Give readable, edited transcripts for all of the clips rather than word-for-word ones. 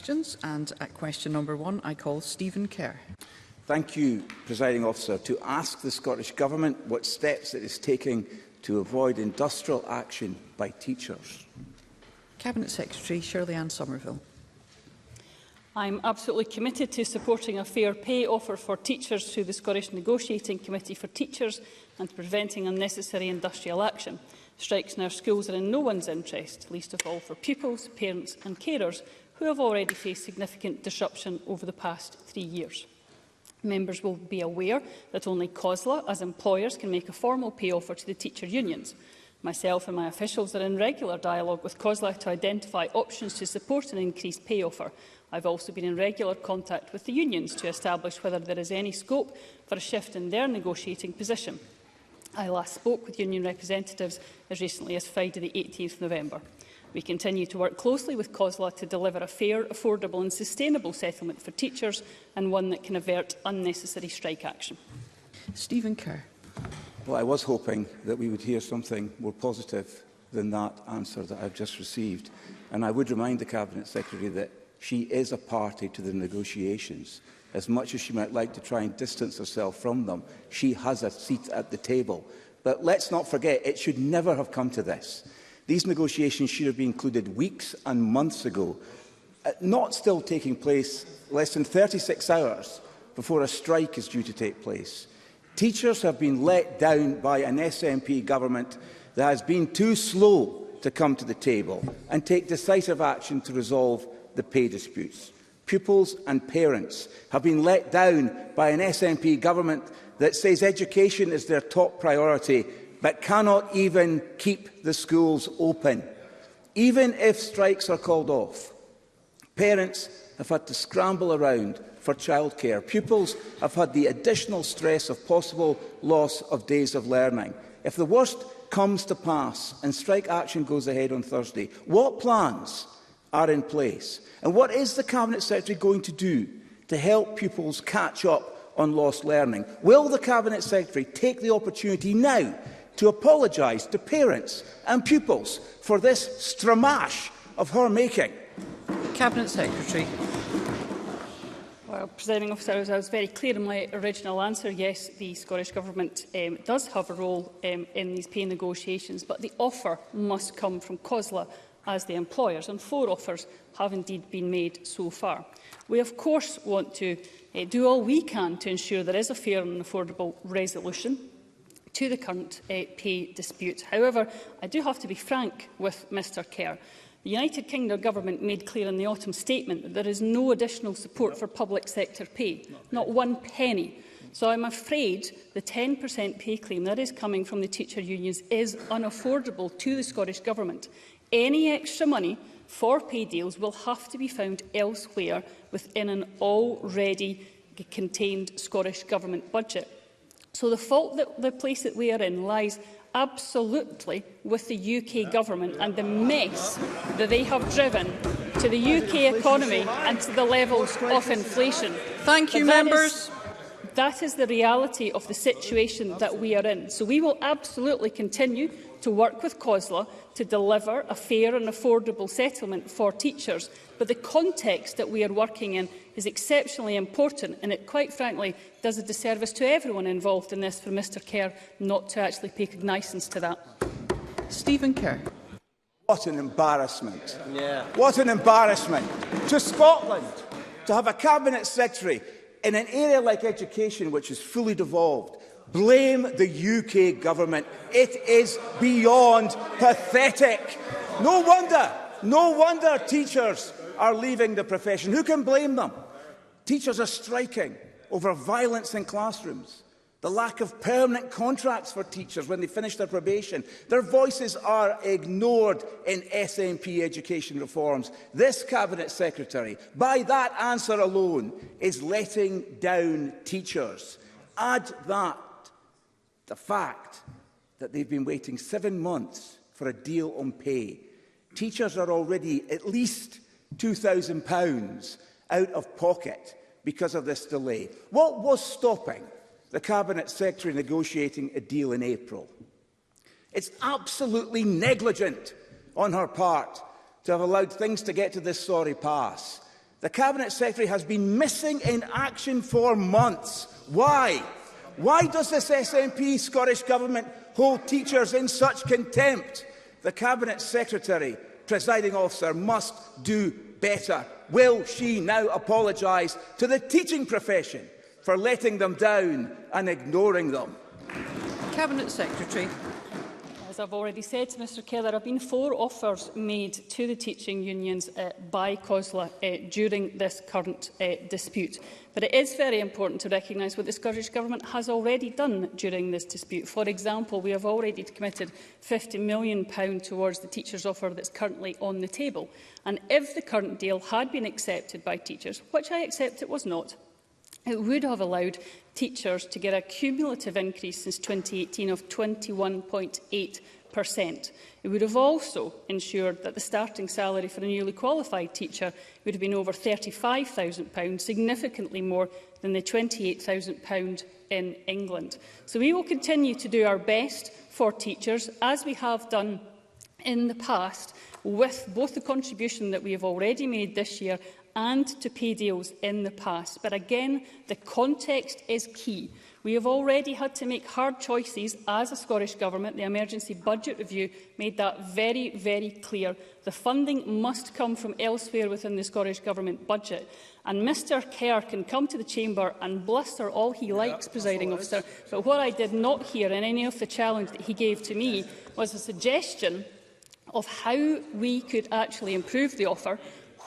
questions, and at question number 1, I call Stephen Kerr. Thank you, Presiding Officer. To ask the Scottish Government what steps it is taking to avoid industrial action by teachers. Cabinet Secretary Shirley-Ann Somerville. I'm absolutely committed to supporting a fair pay offer for teachers through the Scottish Negotiating Committee for Teachers and to preventing unnecessary industrial action. Strikes in our schools are in no one's interest, least of all for pupils, parents and carers who have already faced significant disruption over the past 3 years. Members will be aware that only COSLA, as employers, can make a formal pay offer to the teacher unions. Myself and my officials are in regular dialogue with COSLA to identify options to support an increased pay offer. I've also been in regular contact with the unions to establish whether there is any scope for a shift in their negotiating position. I last spoke with union representatives as recently as Friday the 18th November. We continue to work closely with COSLA to deliver a fair, affordable and sustainable settlement for teachers and one that can avert unnecessary strike action. Stephen Kerr. Well, I was hoping that we would hear something more positive than that answer that I've just received. And I would remind the Cabinet Secretary that she is a party to the negotiations. As much as she might like to try and distance herself from them, she has a seat at the table. But let's not forget, it should never have come to this. These negotiations should have been concluded weeks and months ago, not still taking place less than 36 hours before a strike is due to take place. Teachers have been let down by an SNP government that has been too slow to come to the table and take decisive action to resolve the pay disputes. Pupils and parents have been let down by an SNP government that says education is their top priority but cannot even keep the schools open. Even if strikes are called off, parents have had to scramble around for childcare. Pupils have had the additional stress of possible loss of days of learning. If the worst comes to pass and strike action goes ahead on Thursday, what plans are in place? And what is the Cabinet Secretary going to do to help pupils catch up on lost learning? Will the Cabinet Secretary take the opportunity now to apologise to parents and pupils for this stramash of her making? Cabinet Secretary. Well, Presiding Officer, as I was very clear in my original answer, yes, the Scottish Government does have a role in these pay negotiations, but the offer must come from COSLA as the employers, and 4 offers have indeed been made so far. We, of course, want to do all we can to ensure there is a fair and affordable resolution to the current pay dispute. However, I do have to be frank with Mr Kerr. The United Kingdom Government made clear in the autumn statement that there is no additional support for public sector pay, not 1 penny. So I'm afraid the 10% pay claim that is coming from the teacher unions is unaffordable to the Scottish Government. Any extra money for pay deals will have to be found elsewhere within an already contained Scottish Government budget. So the fault that the place that we are in lies absolutely with the UK Government and the mess that they have driven to the UK economy and to the levels of inflation. Thank you, members. That is the reality of the situation that we are in. So we will absolutely continue to work with COSLA to deliver a fair and affordable settlement for teachers. But the context that we are working in is exceptionally important, and it, quite frankly, does a disservice to everyone involved in this for Mr Kerr not to actually pay cognizance to that. Stephen Kerr. What an embarrassment. What an embarrassment to Scotland to have a Cabinet Secretary in an area like education, which is fully devolved, blame the UK Government. It is beyond pathetic. No wonder teachers are leaving the profession. Who can blame them? Teachers are striking over violence in classrooms, the lack of permanent contracts for teachers when they finish their probation. Their voices are ignored in SNP education reforms. This Cabinet Secretary, by that answer alone, is letting down teachers. Add that the fact that they've been waiting 7 months for a deal on pay. Teachers are already at least £2,000 out of pocket because of this delay. What was stopping the Cabinet Secretary negotiating a deal in April? It's absolutely negligent on her part to have allowed things to get to this sorry pass. The Cabinet Secretary has been missing in action for months. Why? Why does this SNP Scottish Government hold teachers in such contempt? The Cabinet Secretary, presiding officer, must do better. Will she now apologise to the teaching profession for letting them down and ignoring them? Cabinet Secretary. As I've already said to Mr Kerr, there have been 4 offers made to the teaching unions by COSLA during this current dispute. But it is very important to recognise what the Scottish Government has already done during this dispute. For example, we have already committed £50 million towards the teachers' offer that's currently on the table. And if the current deal had been accepted by teachers, which I accept it was not, it would have allowed teachers to get a cumulative increase since 2018 of 21.8%. It would have also ensured that the starting salary for a newly qualified teacher would have been over £35,000, significantly more than the £28,000 in England. So we will continue to do our best for teachers, as we have done in the past, with both the contribution that we have already made this year and to pay deals in the past. But again, the context is key. We have already had to make hard choices as a Scottish Government. The emergency budget review made that very, very clear. The funding must come from elsewhere within the Scottish Government budget. And Mr Kerr can come to the chamber and bluster all he likes, presiding officer. But what I did not hear in any of the challenge that he gave to me was a suggestion of how we could actually improve the offer,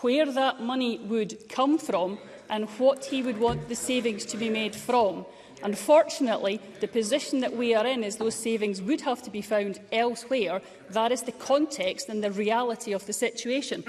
where that money would come from and what he would want the savings to be made from. Unfortunately, the position that we are in is those savings would have to be found elsewhere. That is the context and the reality of the situation.